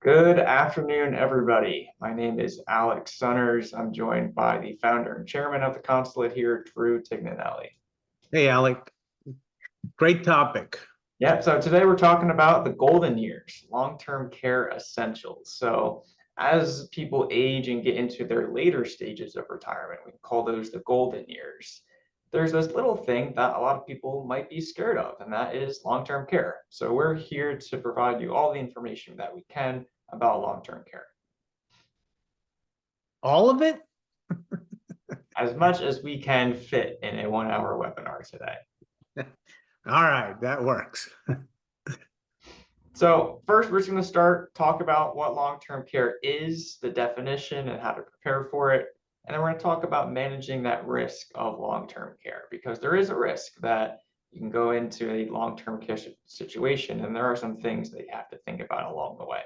Good afternoon, everybody. My name is Alex Sunners. I'm joined by the founder and chairman of the Consulate here, Drew Tignanelli. Hey, Alec, great topic. Yeah, so today we're talking about the golden years, long-term care essentials. So as people age and get into their later stages of retirement, we call those the golden years. There's this little thing that a lot of people might be scared of, and that is long-term care. So we're here to provide you all the information that we can about long-term care. All of it? As much as we can fit in a 1 hour webinar today. All right, that works. So first, we're just going to talk about what long-term care is, the definition, and how to prepare for it. And then we're going to talk about managing that risk of long-term care, because there is a risk that you can go into a long-term care situation, and there are some things that you have to think about along the way.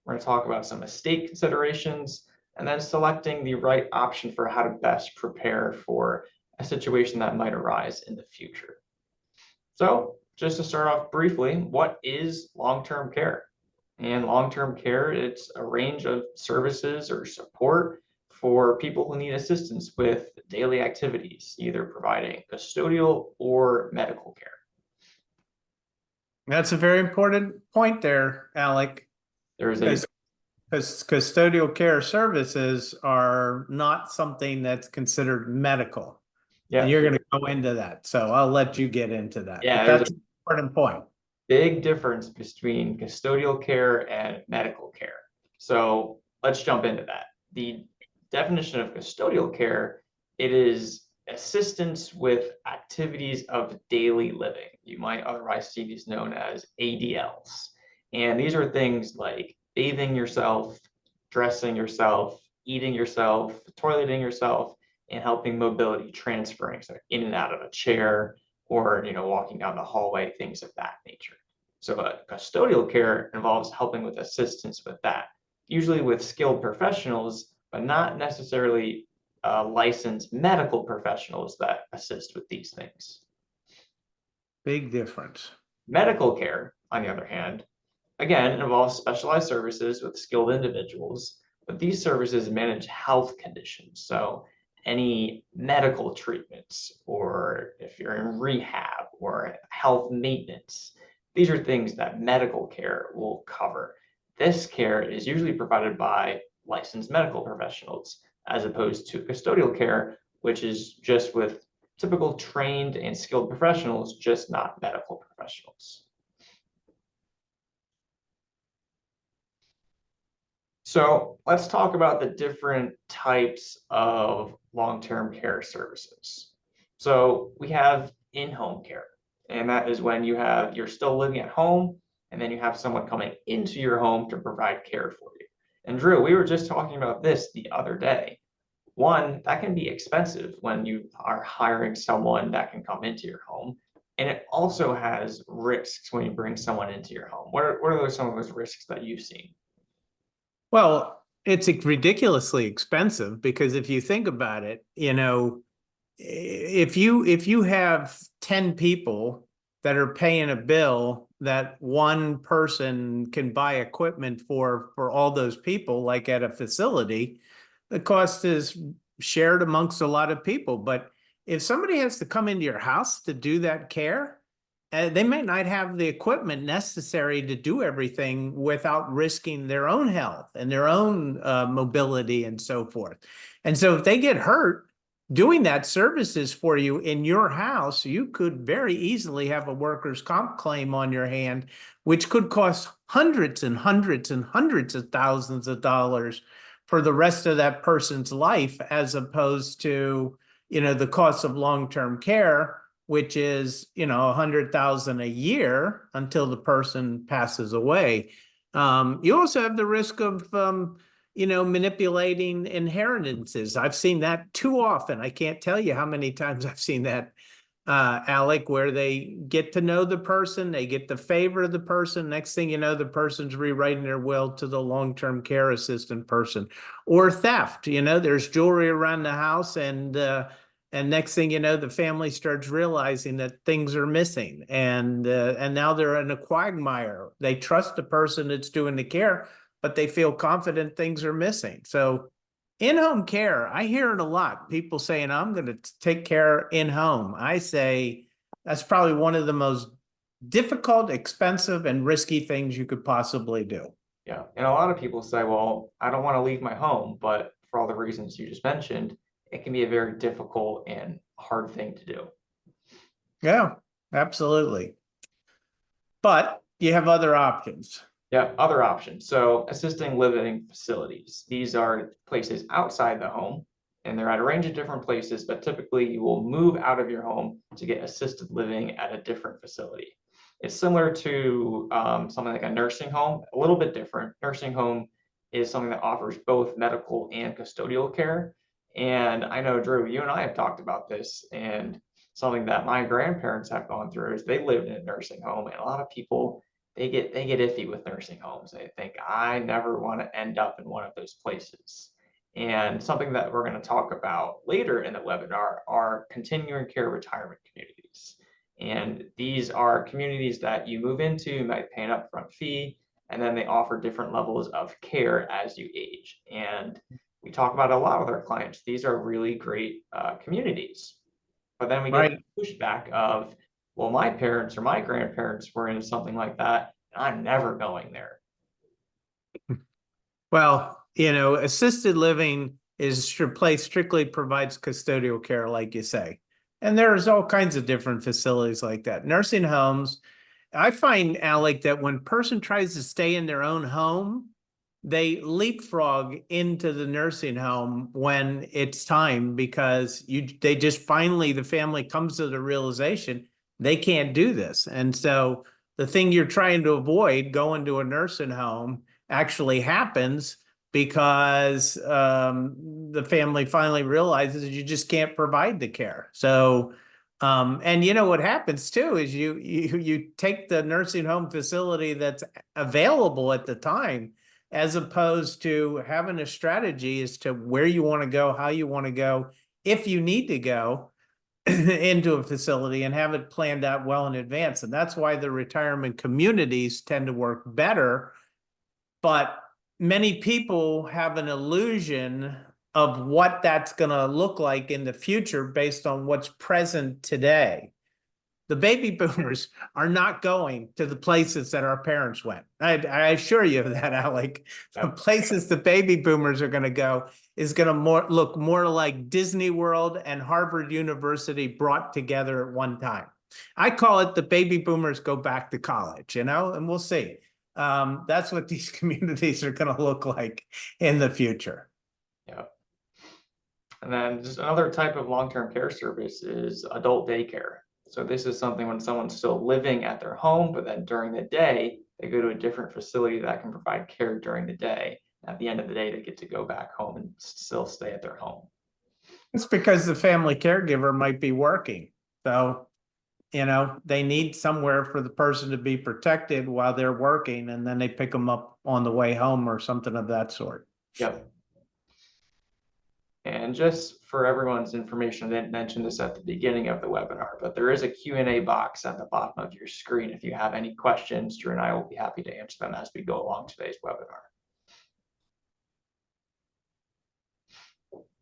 We're going to talk about some estate considerations, and then selecting the right option for how to best prepare for a situation that might arise in the future. So just to start off briefly, what is long-term care? And long-term care, it's a range of services or support for people who need assistance with daily activities, either providing custodial or medical care. That's a very important point there, Alec. There's Because custodial care services are not something that's considered medical. Yeah. And you're going to go into that. So I'll let you get into that. Yeah, but that's an important point. Big difference between custodial care and medical care. So let's jump into that. The definition of custodial care, it is assistance with activities of daily living. You might otherwise see these known as ADLs. And these are things like bathing yourself, dressing yourself, eating yourself, toileting yourself, and helping mobility, transferring, so in and out of a chair, or walking down the hallway, things of that nature. So custodial care involves helping with assistance with that, usually with skilled professionals, but not necessarily licensed medical professionals that assist with these things. Big difference. Medical care, on the other hand, again, involves specialized services with skilled individuals, but these services manage health conditions. So any medical treatments, or if you're in rehab or health maintenance, these are things that medical care will cover. This care is usually provided by licensed medical professionals, as opposed to custodial care, which is just with typical trained and skilled professionals, just not medical professionals. So let's talk about the different types of long-term care services. So we have in-home care, and that is when you're still living at home, and then you have someone coming into your home to provide care for you. And Drew, we were just talking about this the other day. One, that can be expensive when you are hiring someone that can come into your home. And it also has risks when you bring someone into your home. What are some of those risks that you've seen? Well, it's ridiculously expensive because if you think about it, if you have 10 people that are paying a bill that one person can buy equipment for all those people, like at a facility, the cost is shared amongst a lot of people. But if somebody has to come into your house to do that care, they may not have the equipment necessary to do everything without risking their own health and their own mobility and so forth. And so if they get hurt doing that services for you in your house, you could very easily have a workers' comp claim on your hand, which could cost hundreds and hundreds and hundreds of thousands of dollars for the rest of that person's life, as opposed to, the cost of long-term care, which is, $100,000 a year until the person passes away. You also have the risk of, manipulating inheritances. I've seen that too often. I can't tell you how many times I've seen that, Alec, where they get to know the person, they get the favor of the person. Next thing you know, the person's rewriting their will to the long-term care assistant person. Or theft, there's jewelry around the house, and next thing you know, the family starts realizing that things are missing, and now they're in a quagmire. They trust the person that's doing the care, but they feel confident things are missing. So in-home care, I hear it a lot. People saying, I'm going to take care in-home. I say that's probably one of the most difficult, expensive, and risky things you could possibly do. Yeah, and a lot of people say, well, I don't want to leave my home, but for all the reasons you just mentioned, it can be a very difficult and hard thing to do. Yeah, absolutely. But you have other options. Yeah, other options. So assisting living facilities. These are places outside the home, and they're at a range of different places, but typically you will move out of your home to get assisted living at a different facility. It's similar to something like a nursing home, a little bit different. Nursing home is something that offers both medical and custodial care. And I know, Drew, you and I have talked about this, and something that my grandparents have gone through is they lived in a nursing home, and a lot of people they get iffy with nursing homes. They think I never want to end up in one of those places. And something that we're going to talk about later in the webinar are continuing care retirement communities. And these are communities that you move into, you might pay an upfront fee, and then they offer different levels of care as you age. And we talk about a lot with our clients. These are really great communities. But then we get Right. pushback of, well, my parents or my grandparents were into something like that, and I'm never going there. Well, assisted living is a place strictly provides custodial care, like you say. And there's all kinds of different facilities like that. Nursing homes, I find, Alec, that when person tries to stay in their own home, they leapfrog into the nursing home when it's time because they just finally, the family comes to the realization they can't do this. And so the thing you're trying to avoid, going to a nursing home, actually happens because the family finally realizes you just can't provide the care. So and what happens too is you take the nursing home facility that's available at the time, as opposed to having a strategy as to where you want to go, how you want to go, if you need to go into a facility, and have it planned out well in advance. And that's why the retirement communities tend to work better. But many people have an illusion of what that's going to look like in the future based on what's present today. The baby boomers are not going to the places that our parents went. I assure you of that, Alec. The places the baby boomers are going to go is going to look more like Disney World and Harvard University brought together at one time. I call it the baby boomers go back to college, and we'll see. That's what these communities are going to look like in the future. Yeah. And then just another type of long-term care service is adult daycare. So this is something when someone's still living at their home, but then during the day, they go to a different facility that can provide care during the day. At the end of the day, they get to go back home and still stay at their home. It's because the family caregiver might be working. So, they need somewhere for the person to be protected while they're working, and then they pick them up on the way home or something of that sort. Yep. And just for everyone's information, I didn't mention this at the beginning of the webinar, but there is a Q&A box at the bottom of your screen. If you have any questions, Drew and I will be happy to answer them as we go along today's webinar.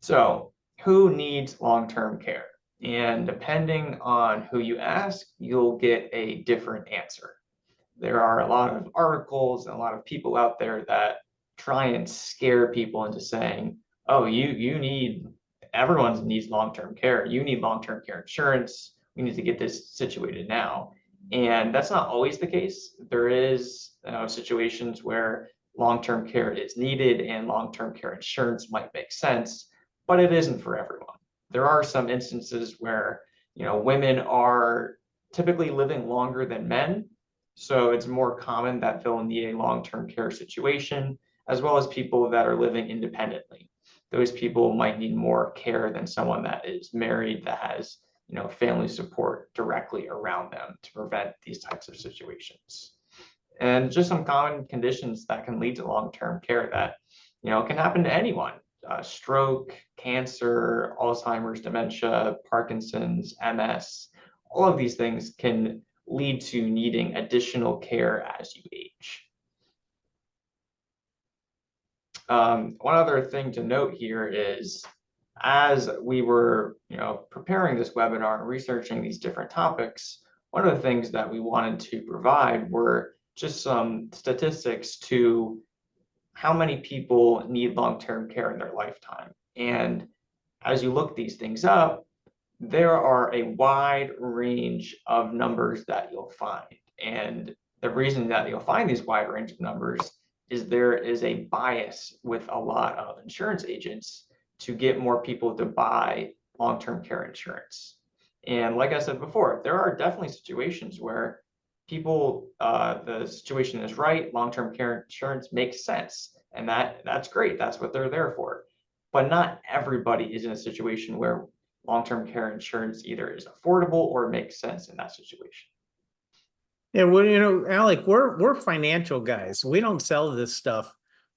So, who needs long-term care? And depending on who you ask, you'll get a different answer. There are a lot of articles and a lot of people out there that try and scare people into saying, oh, everyone needs long-term care. You need long-term care insurance. We need to get this situated now. And that's not always the case. There is situations where long-term care is needed and long-term care insurance might make sense, but it isn't for everyone. There are some instances where, women are typically living longer than men. So it's more common that they'll need a long-term care situation, as well as people that are living independently. Those people might need more care than someone that is married, that has, family support directly around them to prevent these types of situations. And just some common conditions that can lead to long-term care that, can happen to anyone. Stroke, cancer, Alzheimer's, dementia, Parkinson's, MS, all of these things can lead to needing additional care as you age. One other thing to note here is, as we were, preparing this webinar and researching these different topics, one of the things that we wanted to provide were just some statistics to how many people need long-term care in their lifetime. And as you look these things up, there are a wide range of numbers that you'll find. And the reason that you'll find these wide range of numbers is there is a bias with a lot of insurance agents to get more people to buy long-term care insurance. And like I said before, there are definitely situations where people, the situation is right, long-term care insurance makes sense, and that's great. That's what they're there for. But not everybody is in a situation where long-term care insurance either is affordable or makes sense in that situation. Yeah, well, Alec, we're financial guys. We don't sell this stuff.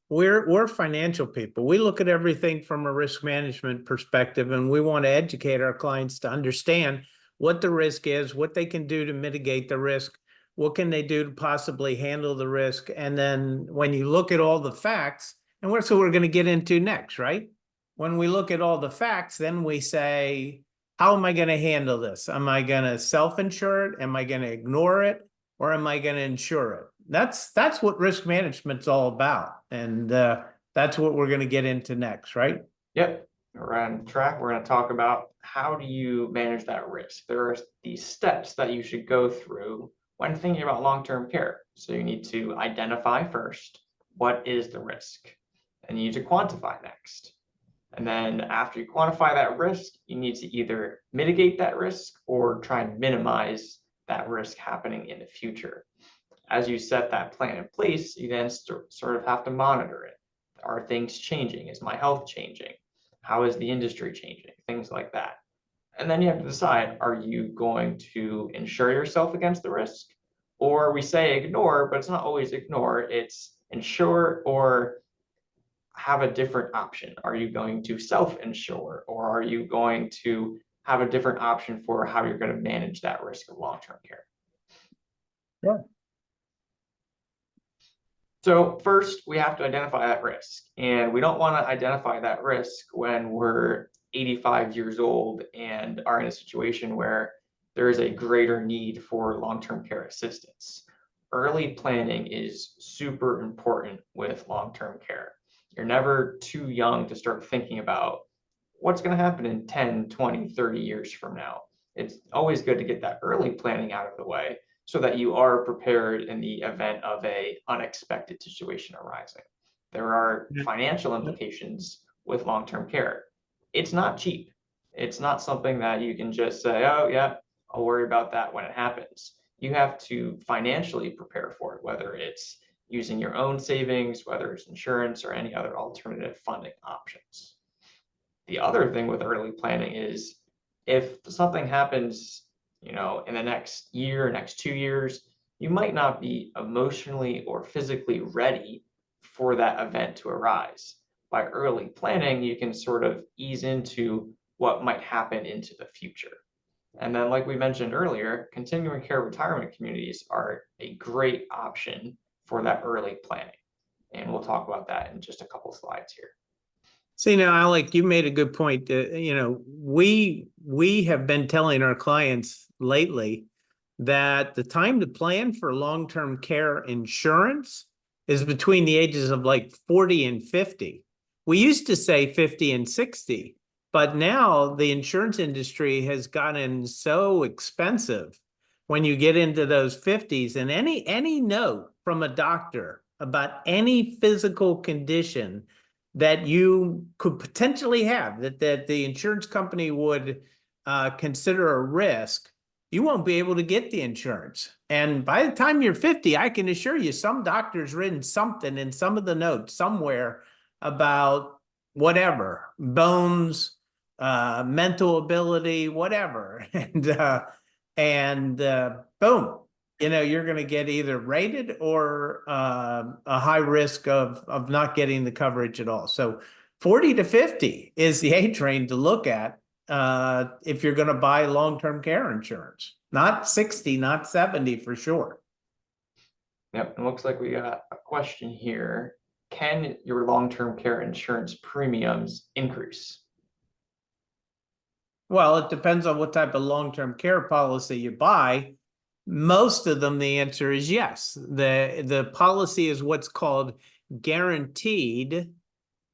We're financial people. We look at everything from a risk management perspective, and we want to educate our clients to understand what the risk is, what they can do to mitigate the risk, what can they do to possibly handle the risk. And then when you look at all the facts, and that's what we're going to get into next, right? When we look at all the facts, then we say, how am I going to handle this? Am I going to self-insure it? Am I going to ignore it? Or am I going to insure it? That's what risk management's all about. And that's what we're going to get into next, right? Yep, we're on track. We're going to talk about how do you manage that risk. There are these steps that you should go through when thinking about long-term care. So you need to identify first, what is the risk? And you need to quantify next. And then after you quantify that risk, you need to either mitigate that risk or try and minimize that risk happening in the future. As you set that plan in place, you then sort of have to monitor it. Are things changing? Is my health changing? How is the industry changing? Things like that. And then you have to decide, are you going to insure yourself against the risk? Or we say ignore, but it's not always ignore, it's insure or have a different option. Are you going to self-insure, or are you going to have a different option for how you're going to manage that risk of long-term care? Yeah. So first, we have to identify that risk, and we don't want to identify that risk when we're 85 years old and are in a situation where there is a greater need for long-term care assistance. Early planning is super important with long-term care. You're never too young to start thinking about what's going to happen in 10, 20, 30 years from now. It's always good to get that early planning out of the way so that you are prepared in the event of an unexpected situation arising. There are financial implications with long-term care. It's not cheap. It's not something that you can just say, oh yeah, I'll worry about that when it happens. You have to financially prepare for it, whether it's using your own savings, whether it's insurance or any other alternative funding options. The other thing with early planning is if something happens, in the next year, next 2 years, you might not be emotionally or physically ready for that event to arise. By early planning, you can sort of ease into what might happen into the future. And then, like we mentioned earlier, continuing care retirement communities are a great option for that early planning. And we'll talk about that in just a couple slides here. See, now, Alec, you made a good point. We have been telling our clients lately that the time to plan for long-term care insurance is between the ages of like 40 and 50. We used to say 50 and 60, but now the insurance industry has gotten so expensive when you get into those 50s, and any note from a doctor about any physical condition that you could potentially have that the insurance company would consider a risk, you won't be able to get the insurance. And by the time you're 50, I can assure you some doctor's written something in some of the notes somewhere about whatever, bones, mental ability, whatever. And boom, you're going to get either rated or a high risk of not getting the coverage at all. So 40 to 50 is the age range to look at if you're going to buy long-term care insurance. Not 60, not 70 for sure. Yep, it looks like we got a question here. can your long-term care insurance premiums increase? Well, it depends on what type of long-term care policy you buy. Most of them, the answer is yes. The policy is what's called guaranteed.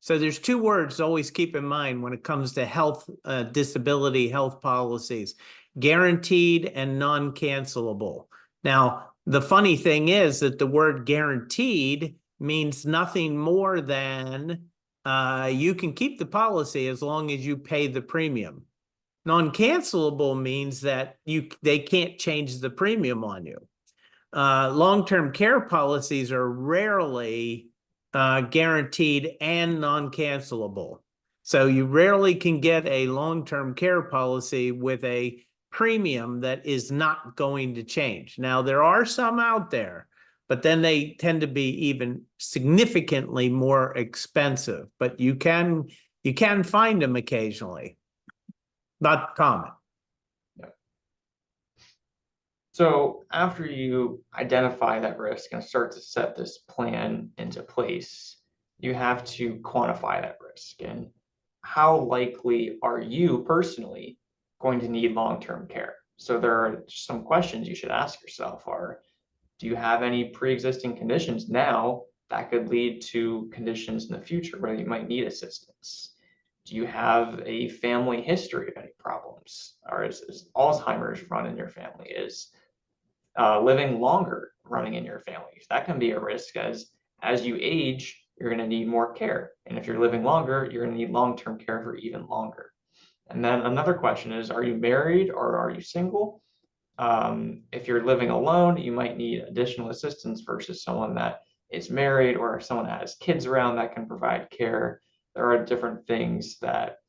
So there's two words to always keep in mind when it comes to health, disability health policies: guaranteed and non-cancelable. Now, the funny thing is that the word guaranteed means nothing more than you can keep the policy as long as you pay the premium. Non-cancelable means that they can't change the premium on you. Long-term care policies are rarely guaranteed and non-cancelable. So you rarely can get a long-term care policy with a premium that is not going to change. Now, there are some out there, but then they tend to be even significantly more expensive. But you can find them occasionally. Not common. So after you identify that risk and start to set this plan into place, you have to quantify that risk. And how likely are you personally going to need long-term care? So there are some questions you should ask yourself are, do you have any pre-existing conditions now that could lead to conditions in the future where you might need assistance? Do you have a family history of any problems? Or is Alzheimer's run in your family? Is living longer running in your family? That can be a risk as you age, you're going to need more care. And if you're living longer, you're going to need long-term care for even longer. And then another question is, are you married or are you single? If you're living alone, you might need additional assistance versus someone that is married, or if someone has kids around that can provide care. There are different things that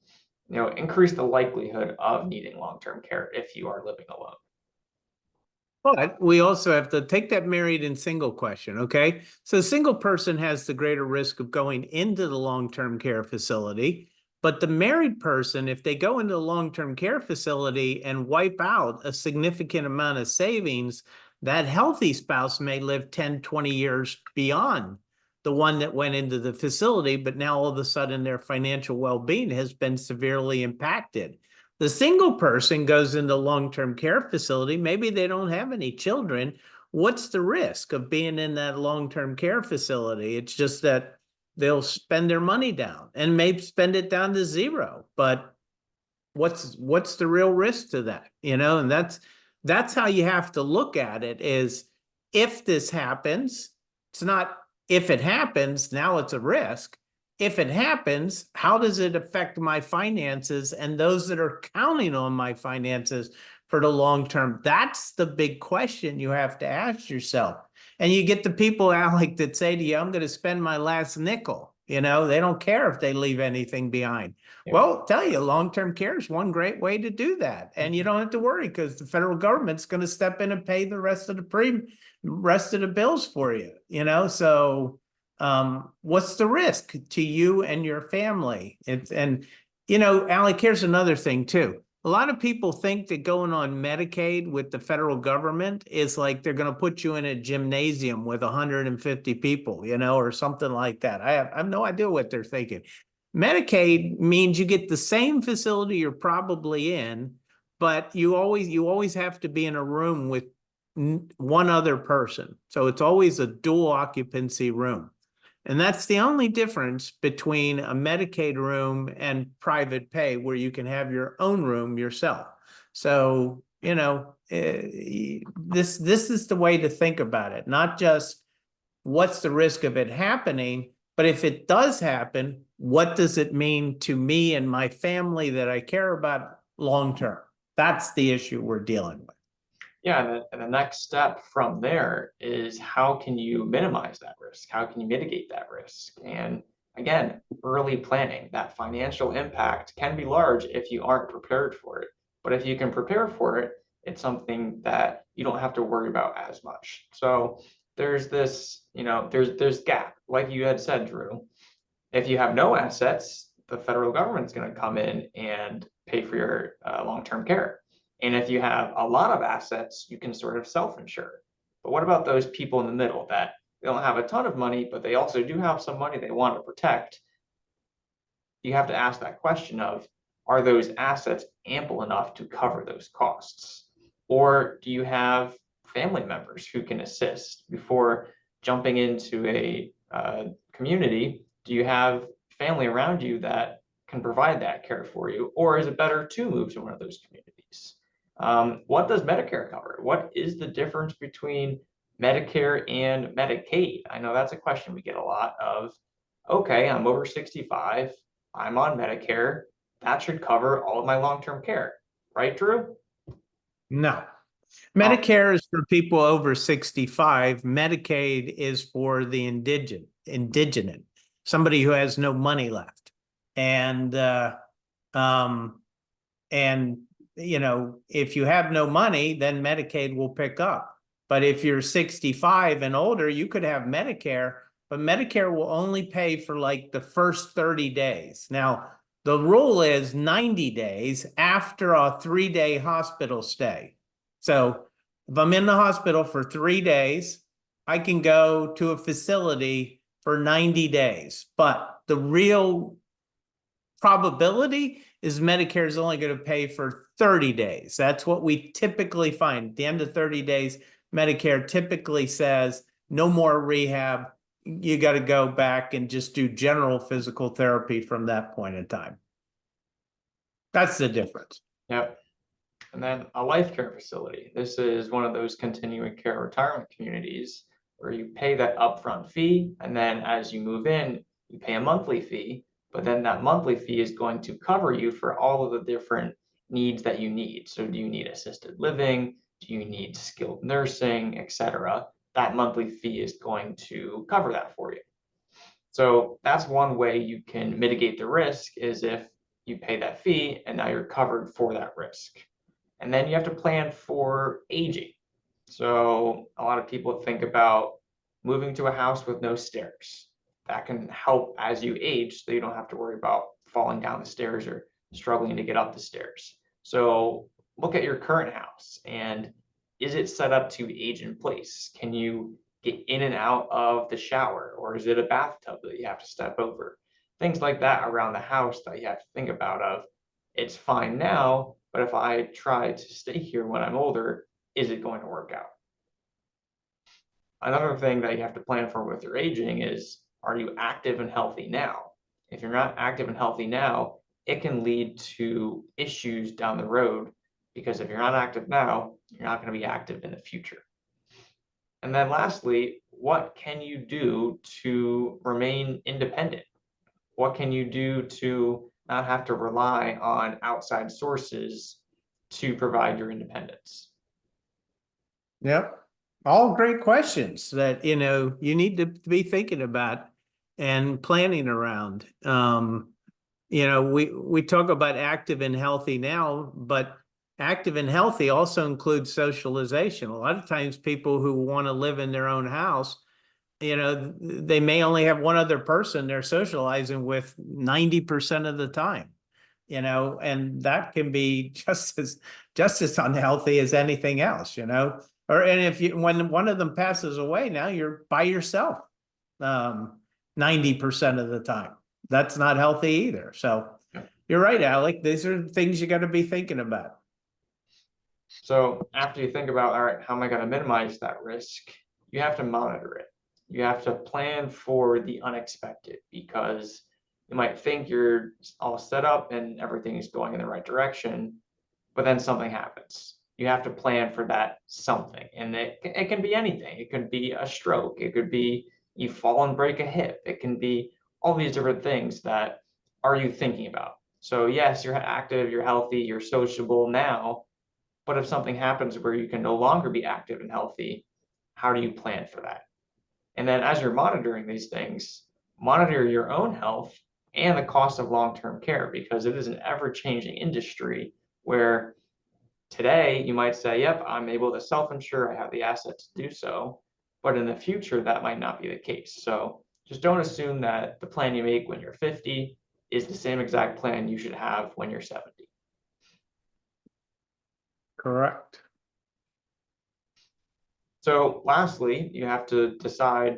increase the likelihood of needing long-term care if you are living alone. But we also have to take that married and single question, okay? So the single person has the greater risk of going into the long-term care facility, but the married person, if they go into the long-term care facility and wipe out a significant amount of savings, that healthy spouse may live 10, 20 years beyond the one that went into the facility, but now all of a sudden their financial well-being has been severely impacted. The single person goes into long-term care facility. Maybe they don't have any children. What's the risk of being in that long-term care facility? It's just that they'll spend their money down and maybe spend it down to zero. But what's the real risk to that? And that's how you have to look at it is, if this happens, it's not if it happens, now it's a risk. If it happens, how does it affect my finances and those that are counting on my finances for the long term? That's the big question you have to ask yourself. And you get the people, Alec, that say to you, I'm going to spend my last nickel. They don't care if they leave anything behind. Yeah. Well, tell you, long-term care is one great way to do that. And you don't have to worry because the federal government's going to step in and pay the rest of the bills for you, So what's the risk to you and your family? Alec, here's another thing too. A lot of people think that going on Medicaid with the federal government is like they're going to put you in a gymnasium with 150 people, or something like that. I have no idea what they're thinking. Medicaid means you get the same facility you're probably in, but you always have to be in a room with one other person. So it's always a dual occupancy room. And that's the only difference between a Medicaid room and private pay, where you can have your own room yourself. So, this is the way to think about it, not just what's the risk of it happening, but if it does happen, what does it mean to me and my family that I care about long term? That's the issue we're dealing with. Yeah, and the next step from there is, how can you minimize that risk? How can you mitigate that risk? And again, early planning. That financial impact can be large if you aren't prepared for it. But if you can prepare for it, it's something that you don't have to worry about as much. So there's this, there's gap. Like you had said, Drew, if you have no assets, the federal government's going to come in and pay for your long-term care. And if you have a lot of assets, you can sort of self-insure. But what about those people in the middle that they don't have a ton of money, but they also do have some money they want to protect. You have to ask that question of, are those assets ample enough to cover those costs? Or do you have family members who can assist before jumping into a community? Do you have family around you that can provide that care for you? Or is it better to move to one of those communities? What does Medicare cover? What is the difference between Medicare and Medicaid? I know that's a question we get a lot of, okay, I'm over 65, I'm on Medicare, that should cover all of my long-term care, right, Drew? No. Oh, Medicare is for people over 65. Medicaid is for the indigent, somebody who has no money left. And um, and you know, if you have no money, then Medicaid will pick up. But if you're 65 and older, you could have Medicare, but Medicare will only pay for like the first 30 days. Now, the rule is 90 days after a 3-day hospital stay. So if I'm in the hospital for 3 days, I can go to a facility for 90 days. But the real probability is Medicare is only going to pay for 30 days. That's what we typically find. At the end of 30 days, Medicare typically says no more rehab. You got to go back and just do general physical therapy from that point in time. That's the difference. yep. And then a life care facility. This is one of those continuing care retirement communities where you pay that upfront fee, and then as you move in, you pay a monthly fee, but then that monthly fee is going to cover you for all of the different needs that you need. So do you need assisted living? Do you need skilled nursing, etc.? That monthly fee is going to cover that for you. So that's one way you can mitigate the risk, is if you pay that fee and now you're covered for that risk. And then you have to plan for aging. So a lot of people think about moving to a house with no stairs. That can help as you age, so you don't have to worry about falling down the stairs or struggling to get up the stairs. So look at your current house, and is it set up to age in place? Can you get in and out of the shower, or is it a bathtub that you have to step over? Things like that around the house that you have to think about of, it's fine now, but if I try to stay here when I'm older, is it going to work out? Another thing that you have to plan for with your aging is, are you active and healthy now? If you're not active and healthy now, it can lead to issues down the road, because if you're not active now, you're not going to be active in the future. And then lastly, what can you do to remain independent? What can you do to not have to rely on outside sources to provide your independence? Yep. All great questions that, you know, you need to be thinking about and planning around. You know, we talk about active and healthy now, but active and healthy also includes socialization. A lot of times people who want to live in their own house, you know, they may only have one other person they're socializing with 90% of the time, you know, and that can be just as unhealthy as anything else, you know. Or and if you when one of them passes away, now you're by yourself 90% of the time. That's not healthy either. So you're right, Alec. These are things you got to be thinking about. So after you think about, all right, how am I going to minimize that risk? You have to monitor it. You have to plan for the unexpected, because you might think you're all set up and everything is going in the right direction, but then something happens. You have to plan for that something, and it can be anything. It could be a stroke. It could be you fall and break a hip. It can be all these different things that are you thinking about. So yes, you're active, you're healthy, you're sociable now, but if something happens where you can no longer be active and healthy, how do you plan for that? And then as you're monitoring these things, monitor your own health and the cost of long-term care, because it is an ever-changing industry where today you might say, yep, I'm able to self-insure, I have the assets to do so, but in the future that might not be the case. So just don't assume that the plan you make when you're 50 is the same exact plan you should have when you're 70. Correct. So lastly, you have to decide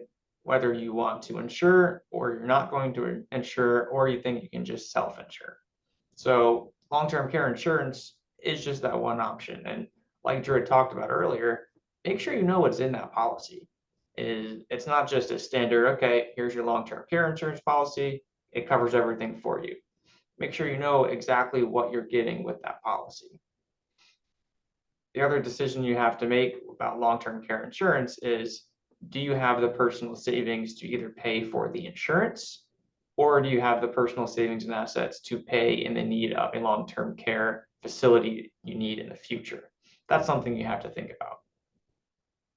whether you want to insure or you're not going to insure, or you think you can just self-insure. So long-term care insurance is just that one option. And like Drew had talked about earlier, make sure you know what's in that policy. It's not just a standard, okay, here's your long-term care insurance policy. It covers everything for you. Make sure you know exactly what you're getting with that policy. The other decision you have to make about long-term care insurance is, do you have the personal savings to either pay for the insurance, or do you have the personal savings and assets to pay in the need of a long-term care facility you need in the future? That's something you have to think about.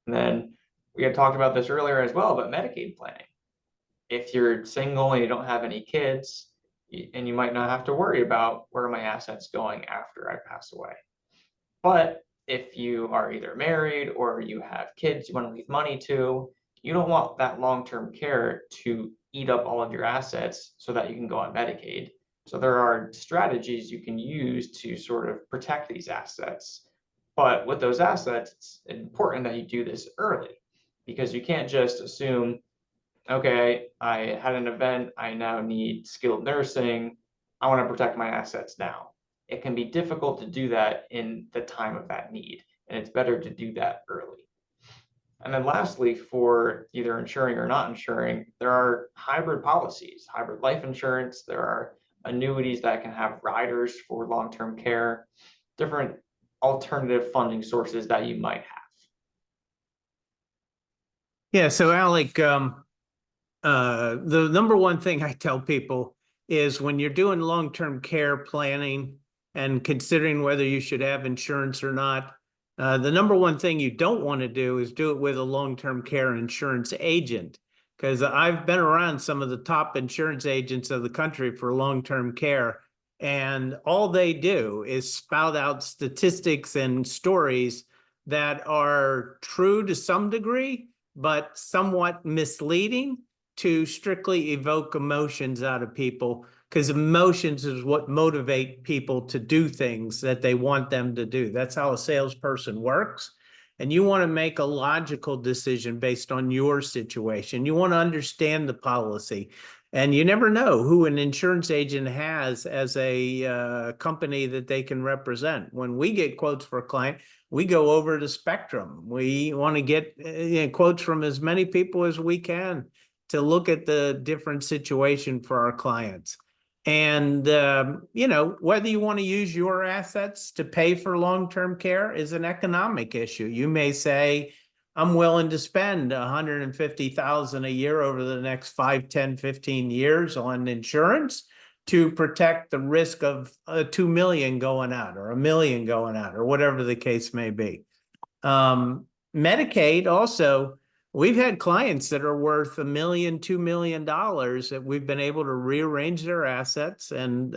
And then we had talked about this earlier as well, but Medicaid planning. If you're single and you don't have any kids, and you might not have to worry about where are my assets going after I pass away. But if you are either married or you have kids you want to leave money to, you don't want that long-term care to eat up all of your assets so that you can go on Medicaid. So there are strategies you can use to sort of protect these assets. But with those assets, it's important that you do this early, because you can't just assume, okay, I had an event, I now need skilled nursing, I want to protect my assets now. It can be difficult to do that in the time of that need, and it's better to do that early. And then lastly, for either insuring or not insuring, there are hybrid policies, hybrid life insurance, there are annuities that can have riders for long-term care, different alternative funding sources that you might have. Yeah, so Alec, the number one thing I tell people is when you're doing long-term care planning and considering whether you should have insurance or not, the number one thing you don't want to do is do it with a long-term care insurance agent. Because I've been around some of the top insurance agents of the country for long-term care, and all they do is spout out statistics and stories that are true to some degree, but somewhat misleading to strictly evoke emotions out of people, because emotions is what motivate people to do things that they want them to do. That's how a salesperson works. And you want to make a logical decision based on your situation. You want to understand the policy. And you never know who an insurance agent has as a company that they can represent. When we get quotes for a client, we go over the spectrum. We want to get quotes from as many people as we can to look at the different situation for our clients. And, whether you want to use your assets to pay for long-term care is an economic issue. You may say, I'm willing to spend $150,000 a year over the next 5, 10, 15 years on insurance to protect the risk of $2 million going out or $1 million going out or whatever the case may be. Medicaid also, we've had clients that are worth $1 million, $2 million that we've been able to rearrange their assets, and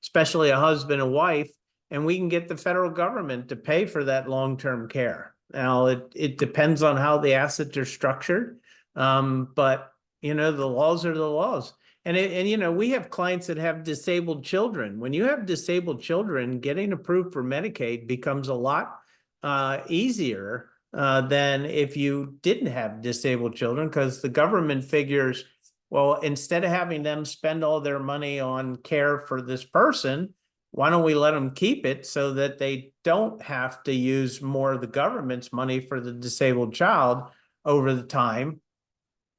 especially a husband and wife, and we can get the federal government to pay for that long-term care. Now, it depends on how the assets are structured, but the laws are the laws. And we have clients that have disabled children. When you have disabled children, getting approved for Medicaid becomes a lot easier than if you didn't have disabled children, because the government figures, well, instead of having them spend all their money on care for this person, why don't we let them keep it so that they don't have to use more of the government's money for the disabled child over the time,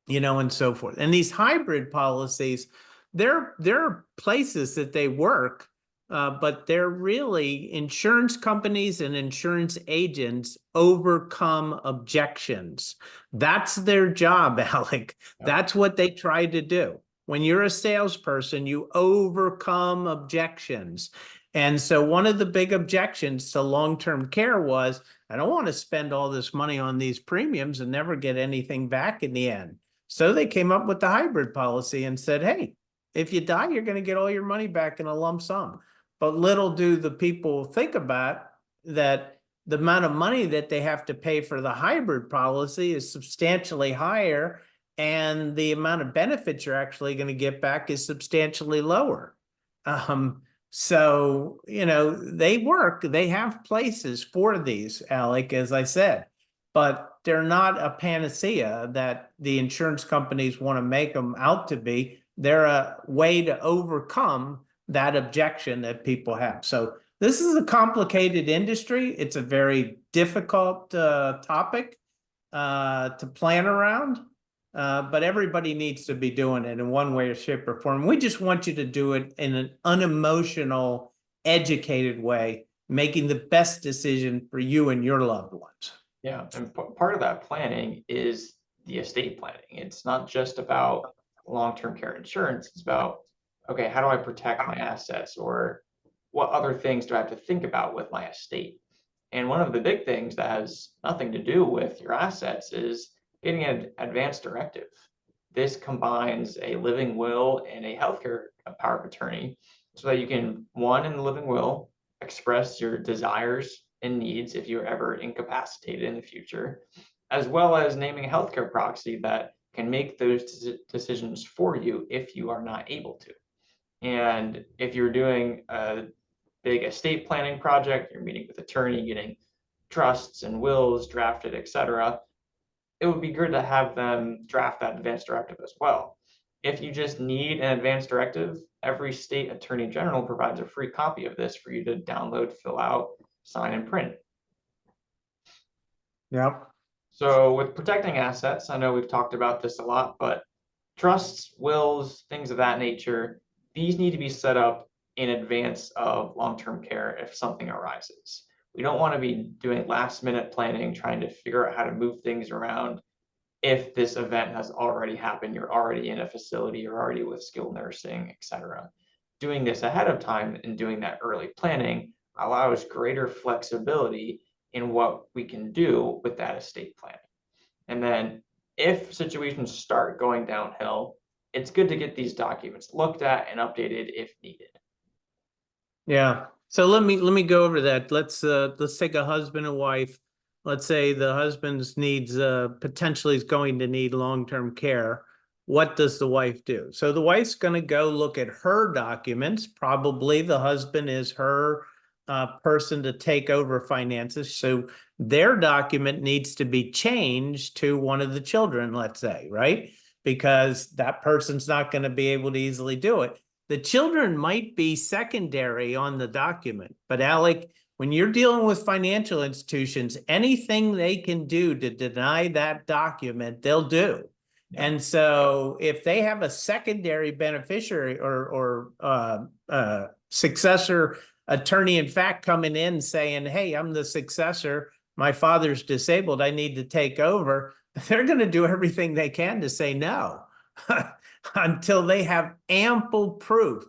and so forth. And these hybrid policies, there are places that they work, but they're really insurance companies and insurance agents overcome objections. That's their job, Alec. That's what they try to do. When you're a salesperson, you overcome objections. And so one of the big objections to long-term care was, I don't want to spend all this money on these premiums and never get anything back in the end. So they came up with the hybrid policy and said, hey, if you die, you're going to get all your money back in a lump sum. But little do the people think about that the amount of money that they have to pay for the hybrid policy is substantially higher, and the amount of benefits you're actually going to get back is substantially lower. So, they work, they have places for these, Alec, as I said, but they're not a panacea that the insurance companies want to make them out to be. They're a way to overcome that objection that people have. So this is a complicated industry. It's a very difficult topic to plan around, but everybody needs to be doing it in one way or shape or form. We just want you to do it in an unemotional, educated way, making the best decision for you and your loved ones. Yeah, and part of that planning is the estate planning. It's not just about long-term care insurance. It's about, okay, how do I protect my assets, or what other things do I have to think about with my estate? And one of the big things that has nothing to do with your assets is getting an advance directive. This combines a living will and a healthcare power of attorney so that you can, one, in the living will, express your desires and needs if you're ever incapacitated in the future, as well as naming a healthcare proxy that can make those decisions for you if you are not able to. And if you're doing a big estate planning project, you're meeting with attorney, getting trusts and wills drafted, etc., it would be good to have them draft that advance directive as well. If you just need an advance directive, every state attorney general provides a free copy of this for you to download, fill out, sign, and print. Yep. So with protecting assets, I know we've talked about this a lot, but trusts, wills, things of that nature, these need to be set up in advance of long-term care if something arises. We don't want to be doing last-minute planning, trying to figure out how to move things around if this event has already happened, you're already in a facility, you're already with skilled nursing, etc. Doing this ahead of time and doing that early planning allows greater flexibility in what we can do with that estate plan. And then if situations start going downhill, it's good to get these documents looked at and updated if needed. Yeah. So let me go over that. Let's take a husband and wife. Let's say the husband's needs potentially is going to need long-term care. What does the wife do? So the wife's going to go look at her documents. Probably the husband is her person to take over finances. So their document needs to be changed to one of the children, let's say, right? Because that person's not going to be able to easily do it. The children might be secondary on the document, but Alec, when you're dealing with financial institutions, anything they can do to deny that document, they'll do. Yeah. And so if they have a secondary beneficiary or successor attorney in fact coming in saying, hey, I'm the successor, my father's disabled, I need to take over, they're going to do everything they can to say no until they have ample proof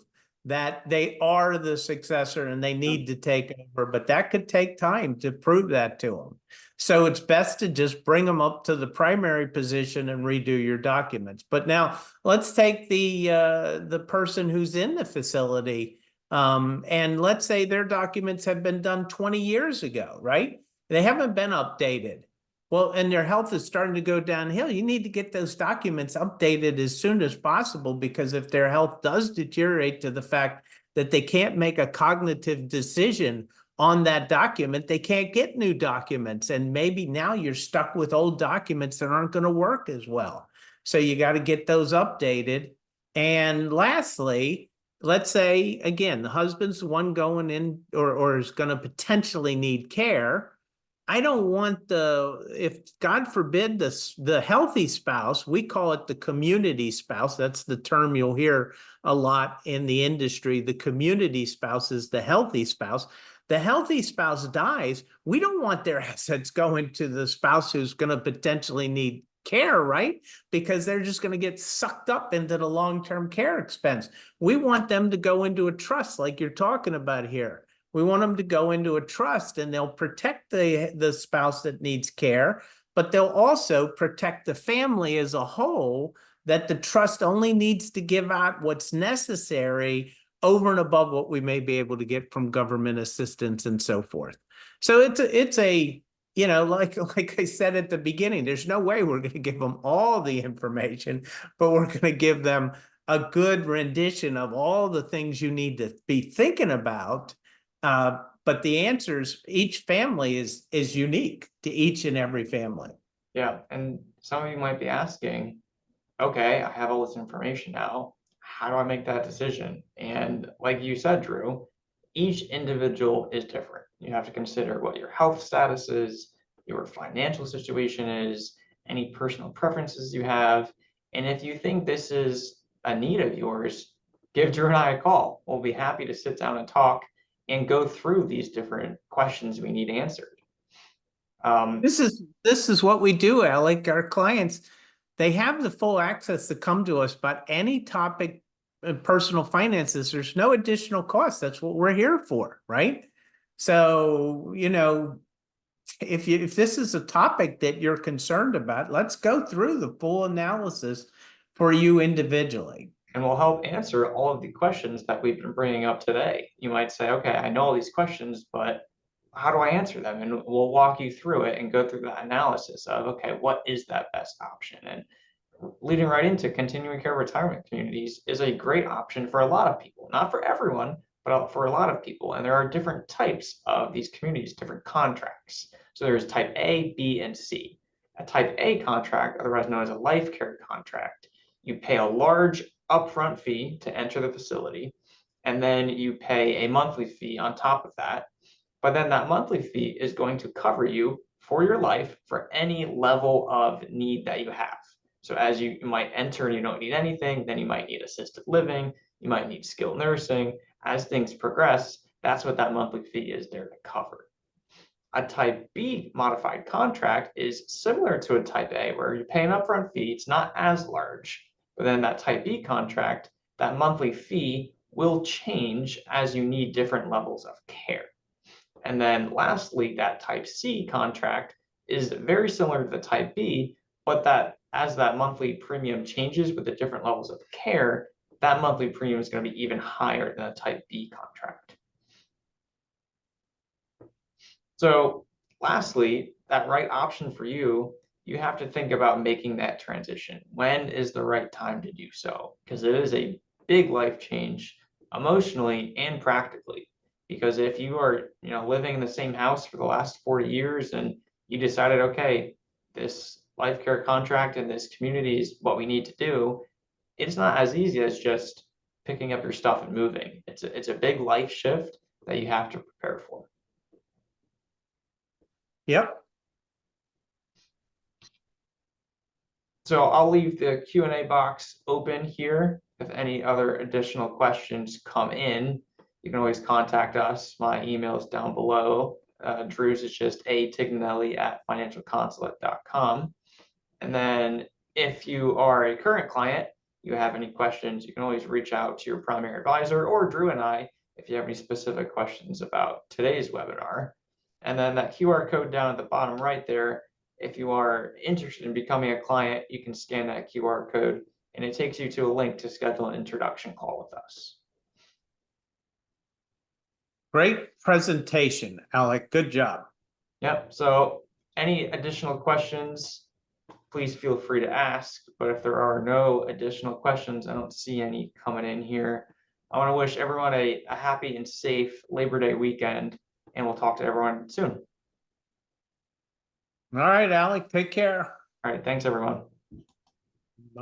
that they are the successor and they need to take over. But that could take time to prove that to them. So it's best to just bring them up to the primary position and redo your documents. But now let's take the person who's in the facility, and let's say their documents have been done 20 years ago, right? They haven't been updated. Well, and their health is starting to go downhill. You need to get those documents updated as soon as possible, because if their health does deteriorate to the fact that they can't make a cognitive decision on that document, they can't get new documents. And maybe now you're stuck with old documents that aren't going to work as well. So you got to get those updated. And lastly, let's say, again, the husband's the one going in or is going to potentially need care. I don't want if God forbid the healthy spouse, we call it the community spouse. That's the term you'll hear a lot in the industry. The community spouse is the healthy spouse. The healthy spouse dies. We don't want their assets going to the spouse who's going to potentially need care, right? Because they're just going to get sucked up into the long-term care expense. We want them to go into a trust like you're talking about here. We want them to go into a trust, and they'll protect the spouse that needs care, but they'll also protect the family as a whole, that the trust only needs to give out what's necessary over and above what we may be able to get from government assistance and so forth. So it's a like I said at the beginning, there's no way we're going to give them all the information, but we're going to give them a good rendition of all the things you need to be thinking about but the answers, each family is unique to each and every family. Yeah, and some of you might be asking, okay, I have all this information now. How do I make that decision? And like you said, Drew, each individual is different. You have to consider what your health status is, your financial situation is, any personal preferences you have. And if you think this is a need of yours, give Drew and I a call. We'll be happy to sit down and talk and go through these different questions we need answered. This is what we do, Alec. Our clients, they have the full access to come to us about any topic in personal finances. There's no additional cost. That's what we're here for, right? So, if this is a topic that you're concerned about, let's go through the full analysis for you individually. And we'll help answer all of the questions that we've been bringing up today. You might say, okay, I know all these questions, but how do I answer them? And we'll walk you through it and go through that analysis of, okay, what is that best option? And leading right into continuing care retirement communities is a great option for a lot of people, not for everyone, but for a lot of people. And there are different types of these communities, different contracts. So there's type A, B, and C. A type A contract, otherwise known as a life care contract, you pay a large upfront fee to enter the facility, and then you pay a monthly fee on top of that. But then that monthly fee is going to cover you for your life for any level of need that you have. So as you might enter and you don't need anything, then you might need assisted living, you might need skilled nursing. As things progress, that's what that monthly fee is there to cover. A type B modified contract is similar to a type A where you pay an upfront fee, it's not as large. But then that type B contract, that monthly fee will change as you need different levels of care. And then lastly, that type C contract is very similar to the type B, but that as that monthly premium changes with the different levels of care, that monthly premium is going to be even higher than a type B contract. So lastly, that right option for you, you have to think about making that transition. When is the right time to do so? Because it is a big life change emotionally and practically. Because if you are, living in the same house for the last 40 years and you decided, okay, this life care contract in this community is what we need to do, it's not as easy as just picking up your stuff and moving. It's a big life shift that you have to prepare for. Yep. So I'll leave the Q&A box open here. If any other additional questions come in, you can always contact us. My email is down below. Drew's is just atignelli@financialconsulate.com. And then if you are a current client, you have any questions, you can always reach out to your primary advisor or Drew and I if you have any specific questions about today's webinar. And then that QR code down at the bottom right there, if you are interested in becoming a client, you can scan that QR code and it takes you to a link to schedule an introduction call with us. Great presentation, Alec. Good job. Yep. So any additional questions, please feel free to ask. But if there are no additional questions, I don't see any coming in here. I want to wish everyone a happy and safe Labor Day weekend, and we'll talk to everyone soon. All right, Alec, take care. All right. Thanks, everyone.